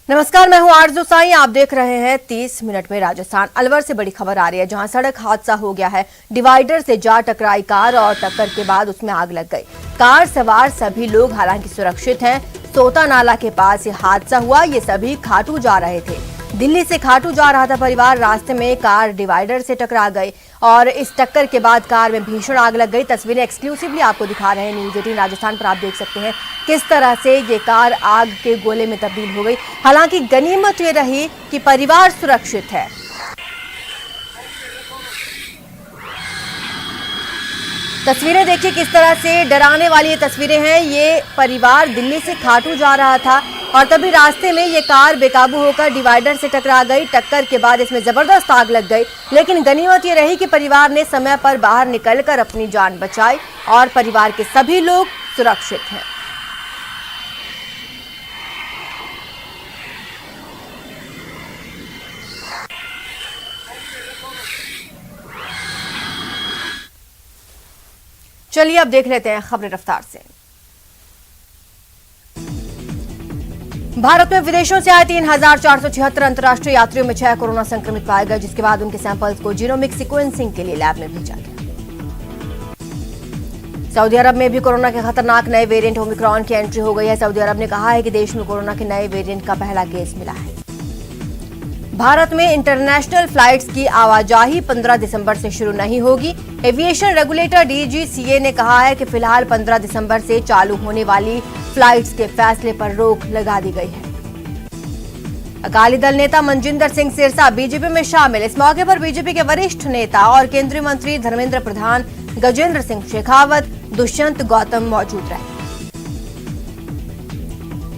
नमस्कार, मैं हूं आरजू साई। आप देख रहे हैं 30 मिनट में राजस्थान। अलवर से बड़ी खबर आ रही है, जहां सड़क हादसा हो गया है। डिवाइडर से जा टकराई कार और टक्कर के बाद उसमें आग लग गई। कार सवार सभी लोग हालांकि सुरक्षित हैं। सोता नाला के पास ये हादसा हुआ। ये सभी खाटू जा रहे थे। दिल्ली से खाटू जा रहा था परिवार। रास्ते में कार डिवाइडर से टकरा गई और इस टक्कर के बाद कार में भीषण आग लग गई। तस्वीरें एक्सक्लूसिवली आपको दिखा रहे हैं न्यूज़ 18 राजस्थान पर। आप देख सकते हैं किस तरह से ये कार आग के गोले में तब्दील हो गई। हालांकि गनीमत ये रही कि परिवार सुरक्षित है। तस्वीरें देखिए किस तरह से डराने वाली ये तस्वीरें हैं। ये परिवार दिल्ली से खाटू जा रहा था और तभी रास्ते में ये कार बेकाबू होकर डिवाइडर से टकरा गई। टक्कर के बाद इसमें जबरदस्त आग लग गई, लेकिन गनीमत ये रही कि परिवार ने समय पर बाहर निकलकर अपनी जान बचाई और परिवार के सभी लोग सुरक्षित हैं। चलिए अब देख लेते हैं खबरें रफ्तार से। भारत में विदेशों से आए 3,476 अंतर्राष्ट्रीय यात्रियों में 6 कोरोना संक्रमित पाए गए, जिसके बाद उनके सैंपल्स को जीनोमिक सीक्वेंसिंग के लिए लैब में भेजा गया। सऊदी अरब में भी कोरोना के खतरनाक नए वेरिएंट ओमिक्रॉन की एंट्री हो गई है। सऊदी अरब ने कहा है कि देश में कोरोना के नए वेरिएंट का पहला केस मिला है। भारत में इंटरनेशनल फ्लाइट्स की आवाजाही 15 दिसंबर से शुरू नहीं होगी। एविएशन रेगुलेटर डीजीसीए ने कहा है कि फिलहाल 15 दिसंबर से चालू होने वाली फ्लाइट्स के फैसले पर रोक लगा दी गई है। अकाली दल नेता मनजिंदर सिंह सिरसा बीजेपी में शामिल। इस मौके पर बीजेपी के वरिष्ठ नेता और केंद्रीय मंत्री धर्मेंद्र प्रधान, गजेंद्र सिंह शेखावत, दुष्यंत गौतम मौजूद रहे।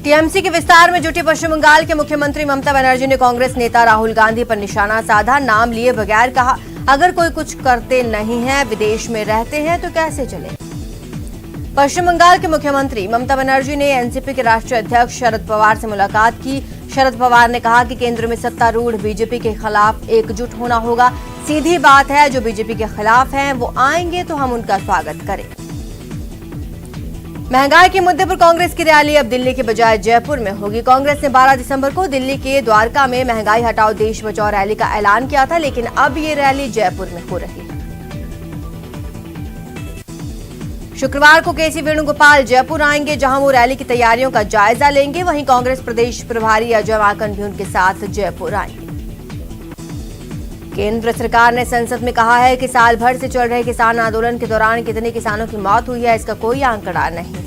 टीएमसी के विस्तार में जुटी पश्चिम बंगाल के मुख्यमंत्री ममता बनर्जी ने कांग्रेस नेता राहुल गांधी पर निशाना साधा। नाम लिए बगैर कहा, अगर कोई कुछ करते नहीं है, विदेश में रहते हैं तो कैसे चले। पश्चिम बंगाल के मुख्यमंत्री ममता बनर्जी ने एनसीपी के राष्ट्रीय अध्यक्ष शरद पवार से मुलाकात की। शरद पवार ने कहा कि केंद्र में सत्तारूढ़ बीजेपी के खिलाफ एकजुट होना होगा। सीधी बात है, जो बीजेपी के खिलाफ हैं वो आएंगे तो हम उनका स्वागत करें। महंगाई के मुद्दे पर कांग्रेस की रैली अब दिल्ली के बजाय जयपुर में होगी। कांग्रेस ने 12 दिसंबर को दिल्ली के द्वारका में महंगाई हटाओ देश बचाओ रैली का ऐलान किया था, लेकिन अब ये रैली जयपुर में हो रही है। शुक्रवार को केसी वेणुगोपाल जयपुर आएंगे, जहां वो रैली की तैयारियों का जायजा लेंगे। वहीं कांग्रेस प्रदेश प्रभारी अजय माकन भी उनके साथ जयपुर आएंगे। केंद्र सरकार ने संसद में कहा है कि साल भर से चल रहे किसान आंदोलन के दौरान कितने किसानों की मौत हुई है, इसका कोई आंकड़ा नहीं है।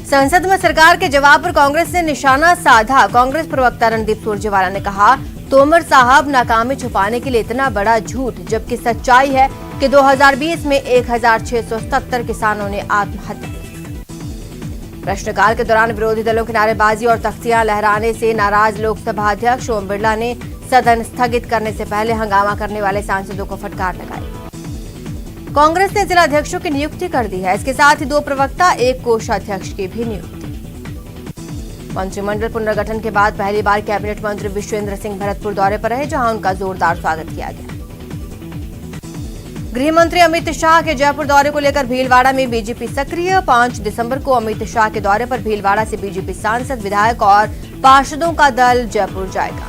संसद में सरकार के जवाब पर कांग्रेस ने निशाना साधा। कांग्रेस प्रवक्ता रणदीप सुरजेवाला ने कहा, तोमर साहब नाकामी छुपाने के लिए इतना बड़ा झूठ, जबकि सच्चाई है कि 2020 में 1677 किसानों ने आत्महत्या की। प्रश्नकाल के दौरान विरोधी दलों की नारेबाजी और तख्तियां लहराने से नाराज लोकसभा अध्यक्ष ओम बिरला ने सदन स्थगित करने से पहले हंगामा करने वाले सांसदों को फटकार लगाई। कांग्रेस ने जिला अध्यक्षों की नियुक्ति कर दी है। इसके साथ ही 2 प्रवक्ता, 1 कोषाध्यक्ष की भी नियुक्ति। मंत्रिमंडल पुनर्गठन के बाद पहली बार कैबिनेट मंत्री विश्वेंद्र सिंह भरतपुर दौरे पर रहे, जहां उनका जोरदार स्वागत किया गया। गृह मंत्री अमित शाह के जयपुर दौरे को लेकर भीलवाड़ा में बीजेपी सक्रिय। 5 दिसंबर को अमित शाह के दौरे पर भीलवाड़ा से बीजेपी सांसद, विधायक और पार्षदों का दल जयपुर जाएगा।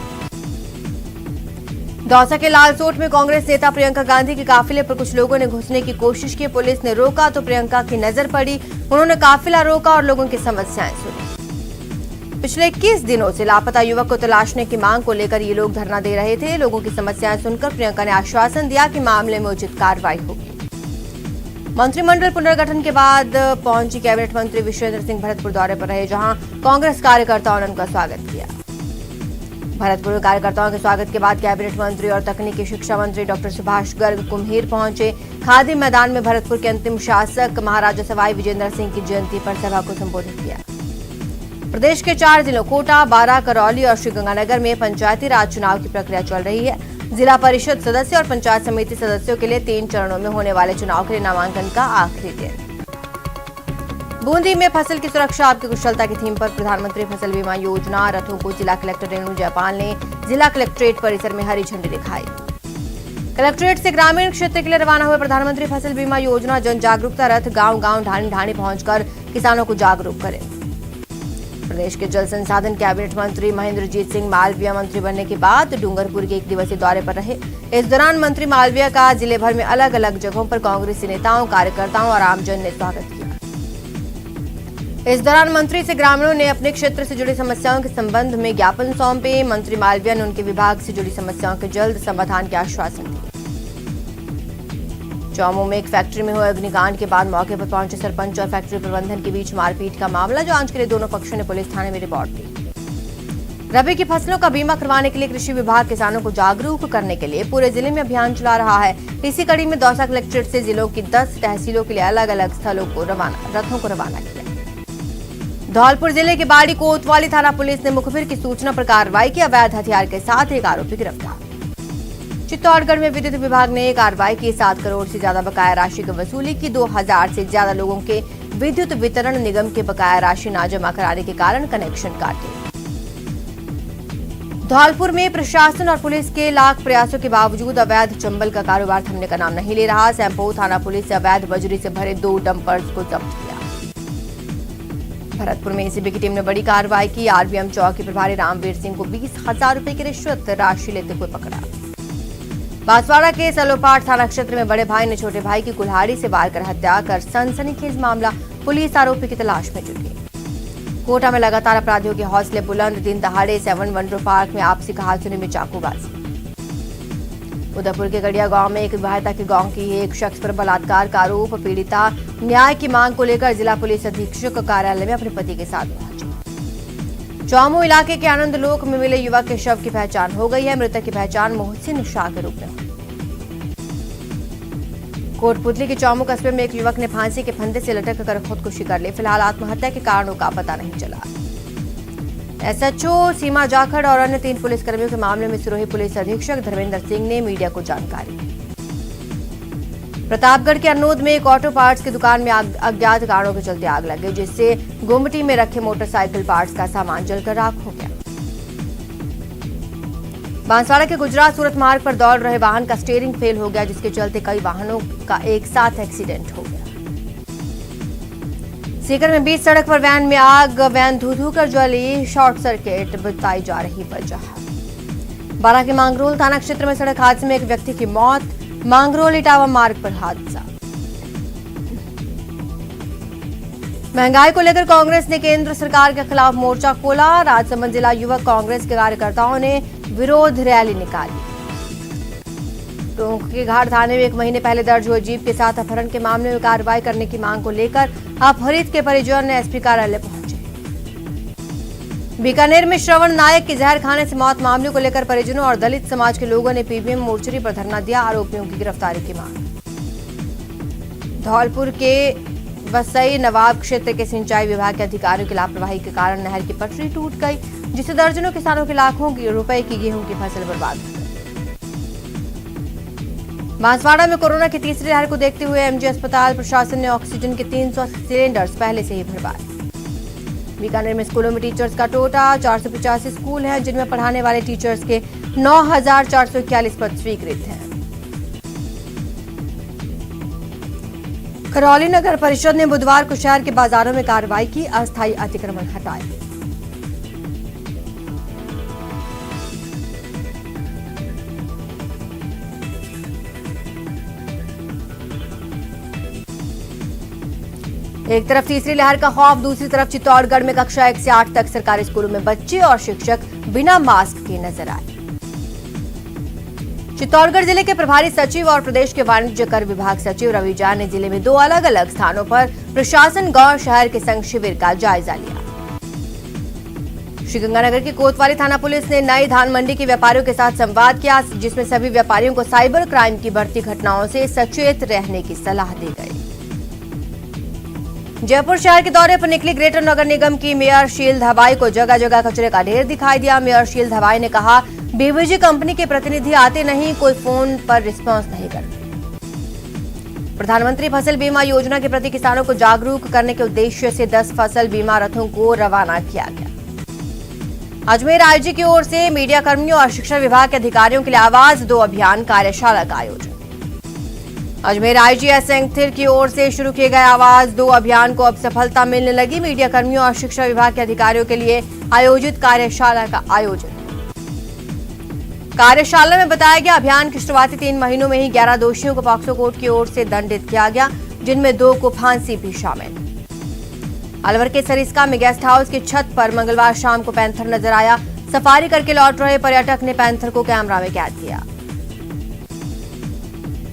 दौसा के लालसोट में कांग्रेस नेता प्रियंका गांधी के काफिले पर कुछ लोगों ने घुसने की कोशिश की। पुलिस ने रोका तो प्रियंका की नजर पड़ी। उन्होंने काफिला रोका और लोगों की समस्याएं सुनी। पिछले 21 दिनों से लापता युवक को तलाशने की मांग को लेकर ये लोग धरना दे रहे थे। लोगों की समस्याएं सुनकर प्रियंका ने आश्वासन दिया कि मामले में उचित कार्रवाई होगी। मंत्रिमंडल पुनर्गठन के बाद पहुंची कैबिनेट मंत्री विश्वेंद्र सिंह भरतपुर दौरे पर रहे, जहां कांग्रेस कार्यकर्ताओं ने उनका स्वागत किया। भरतपुर कार्यकर्ताओं के स्वागत के बाद कैबिनेट मंत्री और तकनीकी शिक्षा मंत्री डॉक्टर सुभाष गर्ग कुम्हीर पहुंचे। खादी मैदान में भरतपुर के अंतिम शासक महाराजा सवाई विजेंद्र सिंह की जयंती पर सभा को संबोधित किया। प्रदेश के 4 जिलों कोटा, बारां, करौली और श्रीगंगानगर में पंचायती राज चुनाव की प्रक्रिया चल रही है। जिला परिषद सदस्य और पंचायत समिति सदस्यों के लिए 3 चरणों में होने वाले चुनाव के लिए नामांकन का आखिरी दिन। बूंदी में फसल की सुरक्षा आपकी कुशलता की थीम पर प्रधानमंत्री फसल बीमा योजना रथों को जिला कलेक्टर रेणु जयपाल ने जिला कलेक्ट्रेट परिसर में हरी झंडी दिखाई। कलेक्ट्रेट से ग्रामीण क्षेत्र के लिए रवाना हुए प्रधानमंत्री फसल बीमा योजना जन जागरूकता रथ गांव-गांव, ढाणी-ढाणी पहुंचकर किसानों को जागरूक करें। प्रदेश के जल संसाधन कैबिनेट मंत्री महेंद्रजीत सिंह मालविया मंत्री बनने के बाद डूंगरपुर के 1 दिवसीय दौरे पर रहे। इस दौरान मंत्री मालविया का जिले भर में अलग अलग जगहों पर कांग्रेसी नेताओं, कार्यकर्ताओं और आमजन ने स्वागत किया। इस दौरान मंत्री से ग्रामीणों ने अपने क्षेत्र से जुड़ी समस्याओं के संबंध में ज्ञापन सौंपे। मंत्री मालविया ने उनके विभाग से जुड़ी समस्याओं के जल्द समाधान के आश्वासन दिए। चौमू में एक फैक्ट्री में हुए अग्निकांड के बाद मौके पर पहुंचे सरपंच और फैक्ट्री प्रबंधन के बीच मारपीट का मामला जांच के लिए दोनों पक्षों ने पुलिस थाने में रिपोर्ट दी। रबी की फसलों का बीमा करवाने के लिए कृषि विभाग किसानों को जागरूक करने के लिए पूरे जिले में अभियान चला रहा है। इसी कड़ी में दौसा कलेक्ट्रेट से जिलों की 10 तहसीलों के लिए अलग अलग स्थलों को रथों को रवाना किया। धौलपुर जिले के बाड़ी कोतवाली थाना पुलिस ने मुखबिर की सूचना पर कार्रवाई की। अवैध हथियार के साथ एक आरोपी गिरफ्तार। चित्तौड़गढ़ में विद्युत विभाग ने कार्रवाई की। 7 करोड़ से ज्यादा बकाया राशि की वसूली की। 2000 से ज्यादा लोगों के विद्युत वितरण निगम के बकाया राशि न जमा कराने के कारण कनेक्शन काटे। धौलपुर में प्रशासन और पुलिस के लाख प्रयासों के बावजूद अवैध चंबल का कारोबार थमने का नाम नहीं ले रहा। सैंपो थाना पुलिस से अवैध बजरी से भरे 2 डंपर्स को जब्त किया। भरतपुर में एसीबी की टीम ने बड़ी कार्रवाई की। आरबीएम चौकी प्रभारी रामवीर सिंह को 20,000 रुपए की रिश्वत राशि लेते हुए पकड़ा। बांसवाड़ा के सलोपाट थाना क्षेत्र में बड़े भाई ने छोटे भाई की कुल्हाड़ी से वार कर हत्या कर सनसनीखेज मामला। पुलिस आरोपी की तलाश में जुटी। कोटा में लगातार अपराधियों के हौसले बुलंद। दिन दहाड़े 7 वनडर पार्क में आपसी कहासुनी में चाकूबाजी। उदयपुर के गड़िया गांव में एक विवाहिता के गांव की एक शख्स पर बलात्कार का आरोप। पीड़िता न्याय की मांग को लेकर जिला पुलिस अधीक्षक कार्यालय में अपने पति के साथ पहुंची। चौमू इलाके के आनंद लोक में मिले युवक के शव की पहचान हो गई है। मृतक की पहचान मोहसिन शाह के रूप में हुई। कोटपुतली के चौमू कस्बे में एक युवक ने फांसी के फंदे से लटक कर खुदकुशी कर ली। फिलहाल आत्महत्या के कारणों का पता नहीं चला। एसएचओ सीमा जाखड़ और अन्य 3 पुलिसकर्मियों के मामले में सिरोही पुलिस अधीक्षक धर्मेंद्र सिंह ने मीडिया को जानकारी दी। प्रतापगढ़ के अनोद में एक ऑटो पार्ट्स की दुकान में अज्ञात कारणों के चलते आग लग गई, जिससे गुमटी में रखे मोटरसाइकिल पार्ट्स का सामान जलकर राख हो गया। बांसवाड़ा के गुजरात सूरत मार्ग पर दौड़ रहे वाहन का स्टीयरिंग फेल हो गया, जिसके चलते कई वाहनों का एक साथ एक्सीडेंट हो गया। सीकर में बीच सड़क पर वैन में आग। वैन धू कर जली। शॉर्ट सर्किट बताई जा रही वजह। बारां के मांगरोल थाना क्षेत्र में सड़क हादसे में एक व्यक्ति की मौत। मांगरोल इटावा मार्ग पर हादसा। महंगाई को लेकर कांग्रेस ने केंद्र सरकार के खिलाफ मोर्चा खोला। राजसमंद जिला युवक कांग्रेस के कार्यकर्ताओं ने विरोध रैली निकाली। टोंक के घाट थाने में 1 महीने पहले दर्ज हुए जीप के साथ अपहरण के मामले में कार्रवाई करने की मांग को लेकर अपहरित के परिजन एसपी कार्यालय पहुंचे। बीकानेर में श्रवण नायक की जहर खाने से मौत मामले को लेकर परिजनों और दलित समाज के लोगों ने पीबीएम मोर्चरी पर धरना दिया। आरोपियों की गिरफ्तारी की मांग। धौलपुर के वसई नवाब क्षेत्र के सिंचाई विभाग के अधिकारियों की लापरवाही के कारण नहर की पटरी टूट गई, जिससे दर्जनों किसानों के लाखों रुपए की गेहूं की फसल बर्बाद हो गई। बांसवाड़ा में कोरोना की तीसरी लहर को देखते हुए एमजी अस्पताल प्रशासन ने ऑक्सीजन के 300 सिलेंडर्स पहले से ही भरवाए। बीकानेर में स्कूलों में टीचर्स का टोटा। 485 स्कूल हैं, जिनमें पढ़ाने वाले टीचर्स के 9,441 पद स्वीकृत हैं। करौली नगर परिषद ने बुधवार को शहर के बाजारों में कार्रवाई की। अस्थायी अतिक्रमण हटाए। एक तरफ तीसरी लहर का खौफ, दूसरी तरफ चित्तौड़गढ़ में कक्षा 1 से 8 तक सरकारी स्कूलों में बच्चे और शिक्षक बिना मास्क के नजर आए। चित्तौड़गढ़ जिले के प्रभारी सचिव और प्रदेश के वाणिज्य कर विभाग सचिव रवि जान ने जिले में 2 अलग अलग स्थानों पर प्रशासन गांव शहर के संघ शिविर का जायजा लिया। श्रीगंगानगर की कोतवाली थाना पुलिस ने नई धान मंडी के व्यापारियों के साथ संवाद किया, जिसमें सभी व्यापारियों को साइबर क्राइम की बढ़ती घटनाओं से सचेत रहने की सलाह दी गई। जयपुर शहर के दौरे पर निकली ग्रेटर नगर निगम की मेयर शील धवाई को जगह जगह कचरे का ढेर दिखाई दिया। मेयर शील धवाई ने कहा, बीबीजी कंपनी के प्रतिनिधि आते नहीं, कोई फोन पर रिस्पांस नहीं करते। प्रधानमंत्री फसल बीमा योजना के प्रति किसानों को जागरूक करने के उद्देश्य से 10 फसल बीमा रथों को रवाना किया गया। अजमेर आईजी की ओर से मीडिया कर्मियों और शिक्षा विभाग के अधिकारियों के लिए आवाज 2 अभियान कार्यशाला का आयोजन। अजमेर आईजीएस एंगथिर की ओर से शुरू किए गए आवाज 2 अभियान को अब सफलता मिलने लगी। मीडिया कर्मियों और शिक्षा विभाग के अधिकारियों के लिए आयोजित कार्यशाला का आयोजन। कार्यशाला में बताया गया अभियान की शुरुआती 3 महीनों में ही 11 दोषियों को पॉक्सो कोर्ट की ओर से दंडित किया गया, जिनमें 2 को फांसी भी शामिल। अलवर के सरिस्का में गेस्ट हाउस की छत पर मंगलवार शाम को पैंथर नजर आया। सफारी करके लौट रहे पर्यटक ने पैंथर को कैमरा में कैद किया।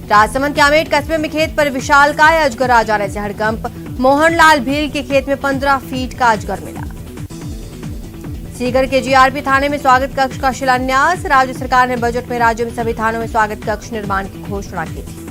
राजसमंद के आमेट कस्बे में खेत पर विशालकाय अजगर आ जाने से हड़कंप। मोहनलाल भील के खेत में 15 फीट का अजगर मिला। सीकर के जीआरपी थाने में स्वागत कक्ष का शिलान्यास। राज्य सरकार ने बजट में राज्य में सभी थानों में स्वागत कक्ष निर्माण की घोषणा की थी।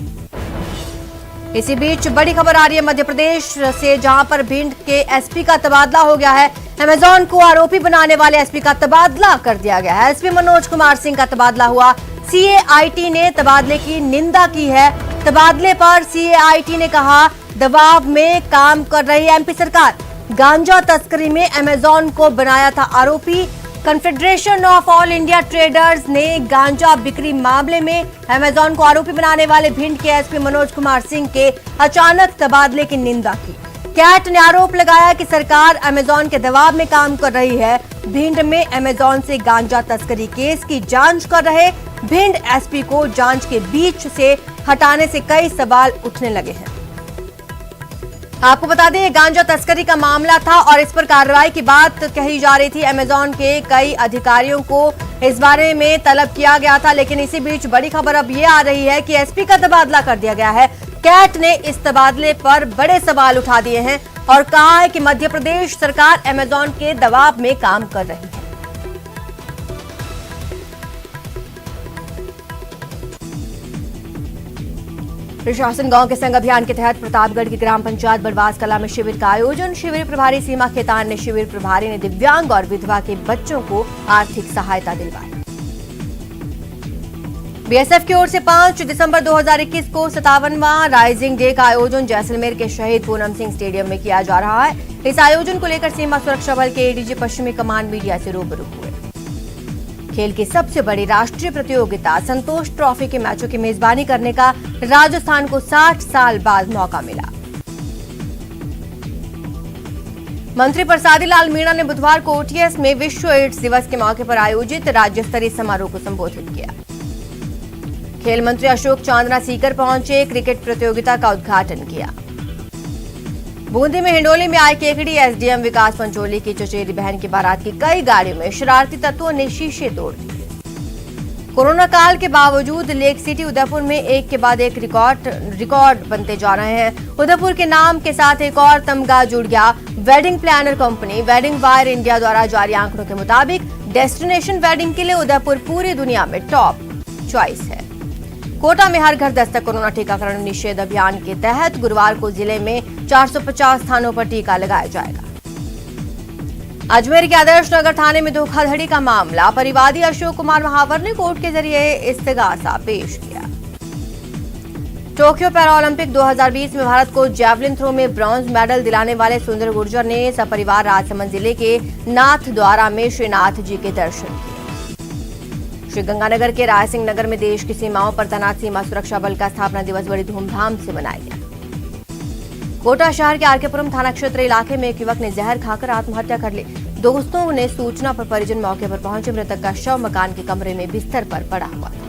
इसी बीच बड़ी खबर आ रही है मध्य प्रदेश से, जहां पर भिंड के एसपी का तबादला हो गया है। अमेजॉन को आरोपी बनाने वाले एसपी का तबादला कर दिया गया है। एसपी मनोज कुमार सिंह का तबादला हुआ। सीएआईटी ने तबादले की निंदा की है। तबादले पर सीएआईटी ने कहा दबाव में काम कर रही एमपी सरकार। गांजा तस्करी में अमेजॉन को बनाया था आरोपी। Confederation of all India traders ने गांजा बिक्री मामले में अमेजॉन को आरोपी बनाने वाले भिंड के एसपी मनोज कुमार सिंह के अचानक तबादले की निंदा की। कैट ने आरोप लगाया कि सरकार अमेजॉन के दबाव में काम कर रही है। भिंड में अमेजॉन से गांजा तस्करी केस की जांच कर रहे भिंड एसपी को जांच के बीच से हटाने से कई सवाल उठने लगे हैं। आपको बता दें, गांजा तस्करी का मामला था और इस पर कार्रवाई की बात कही जा रही थी। अमेजॉन के कई अधिकारियों को इस बारे में तलब किया गया था, लेकिन इसी बीच बड़ी खबर अब ये आ रही है कि एसपी का तबादला कर दिया गया है। कैट ने इस तबादले पर बड़े सवाल उठा दिए हैं और कहा है कि मध्य प्रदेश सरकार अमेजॉन के दबाव में काम कर रही है। प्रशासन गांव के संग अभियान के तहत प्रतापगढ़ की ग्राम पंचायत बरवास कला में शिविर का आयोजन। शिविर प्रभारी सीमा खेतान ने शिविर प्रभारी ने दिव्यांग और विधवा के बच्चों को आर्थिक सहायता दिलवाई। बीएसएफ की ओर से 5 दिसंबर 2021 को 57वां राइजिंग डे का आयोजन जैसलमेर के शहीद पूनम सिंह स्टेडियम में किया जा रहा है। इस आयोजन को लेकर सीमा सुरक्षा बल के एडीजी पश्चिमी कमान मीडिया से रूबरू हुए। खेल की सबसे बड़ी राष्ट्रीय प्रतियोगिता संतोष ट्रॉफी के मैचों की मेजबानी करने का राजस्थान को 60 साल बाद मौका मिला। मंत्री प्रसादी लाल मीणा ने बुधवार को ओटीएस में विश्व एड्स दिवस के मौके पर आयोजित राज्य स्तरीय समारोह को संबोधित किया। खेल मंत्री अशोक चांदना सीकर पहुंचे, क्रिकेट प्रतियोगिता का उद्घाटन किया। बूंदी में हिंडोली में आए केकड़ी एसडीएम विकास पंचोली की चचेरी बहन की बारात की कई गाड़ियों में शरारती तत्वों ने शीशे तोड़ दिए। कोरोना काल के बावजूद लेक सिटी उदयपुर में एक के बाद एक रिकॉर्ड बनते जा रहे हैं। उदयपुर के नाम के साथ एक और तमगा जुड़ गया। Wedding planner company wedding wire India द्वारा जारी आंकड़ों के मुताबिक डेस्टिनेशन वेडिंग के लिए उदयपुर पूरी दुनिया में टॉप चॉइस है। कोटा में हर घर दस्तक कोरोना टीकाकरण निषेध अभियान के तहत गुरुवार को जिले में 450 स्थानों पर टीका लगाया जाएगा। अजमेर के आदर्श नगर थाने में धोखाधड़ी का मामला। परिवादी अशोक कुमार महावर ने कोर्ट के जरिए इस्तेगासा पेश किया। टोक्यो पैरा ओलंपिक 2020 में भारत को जैवलिन थ्रो में ब्रॉन्ज मेडल दिलाने वाले सुंदर गुर्जर ने सपरिवार राजसमंद जिले के नाथ द्वारा में श्रीनाथ जी के दर्शन किए। श्रीगंगानगर के रायसिंह नगर में देश की सीमाओं पर तैनात सीमा सुरक्षा बल का स्थापना दिवस बड़ी धूमधाम से मनाया गया। कोटा शहर के आरकेपुरम थाना क्षेत्र इलाके में एक युवक ने जहर खाकर आत्महत्या कर ली। दोस्तों ने सूचना पर परिजन मौके पर पहुंचे। मृतक का शव मकान के कमरे में बिस्तर पर पड़ा हुआ था।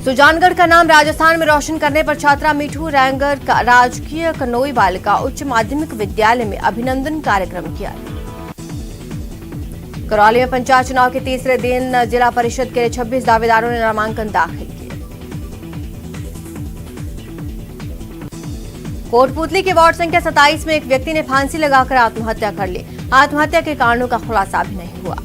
सुजानगढ़ का नाम राजस्थान में रोशन करने पर छात्रा मिठू रैंगर का राजकीय कनोई बालिका उच्च माध्यमिक विद्यालय में अभिनंदन कार्यक्रम किया। करौली में पंचायत चुनाव के तीसरे दिन जिला परिषद के 26 दावेदारों ने नामांकन दाखिल किए। कोटपुतली के वार्ड संख्या 27 में एक व्यक्ति ने फांसी लगाकर आत्महत्या कर ली। आत्महत्या के कारणों का खुलासा भी नहीं हुआ।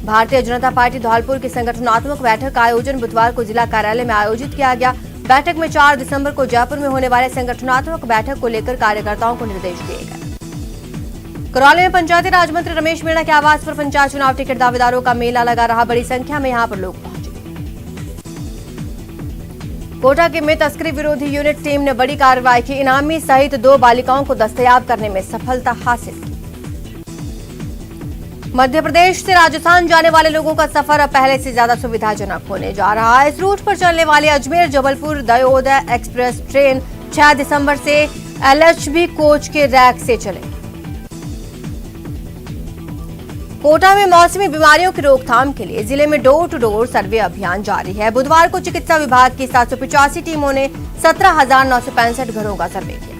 भारतीय जनता पार्टी धौलपुर की संगठनात्मक बैठक का आयोजन बुधवार को जिला कार्यालय में आयोजित किया गया। बैठक में 4 दिसंबर को जयपुर में होने वाले संगठनात्मक बैठक को लेकर कार्यकर्ताओं को निर्देश दिए गए। करौली में पंचायती राज मंत्री रमेश मीणा के आवास पर पंचायत चुनाव टिकट दावेदारों का मेला लगा रहा। बड़ी संख्या में यहां पर लोग पहुंचे। कोटा के में तस्करी विरोधी यूनिट टीम ने बड़ी कार्रवाई की। इनामी सहित 2 बालिकाओं को दस्तयाब करने में सफलता हासिल की। मध्य प्रदेश से राजस्थान जाने वाले लोगों का सफर अब पहले से ज्यादा सुविधाजनक होने जा रहा है। इस रूट पर चलने वाली अजमेर जबलपुर दयोदय एक्सप्रेस ट्रेन 6 दिसंबर से LHB कोच के रैक से चलेगी। कोटा में मौसमी बीमारियों की रोकथाम के लिए जिले में डोर टू डोर सर्वे अभियान जारी है। बुधवार को चिकित्सा विभाग की 785 टीमों ने 17,965 घरों का सर्वे किया।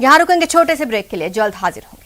यहां रुकेंगे छोटे से ब्रेक के लिए, जल्द हाजिर होंगे।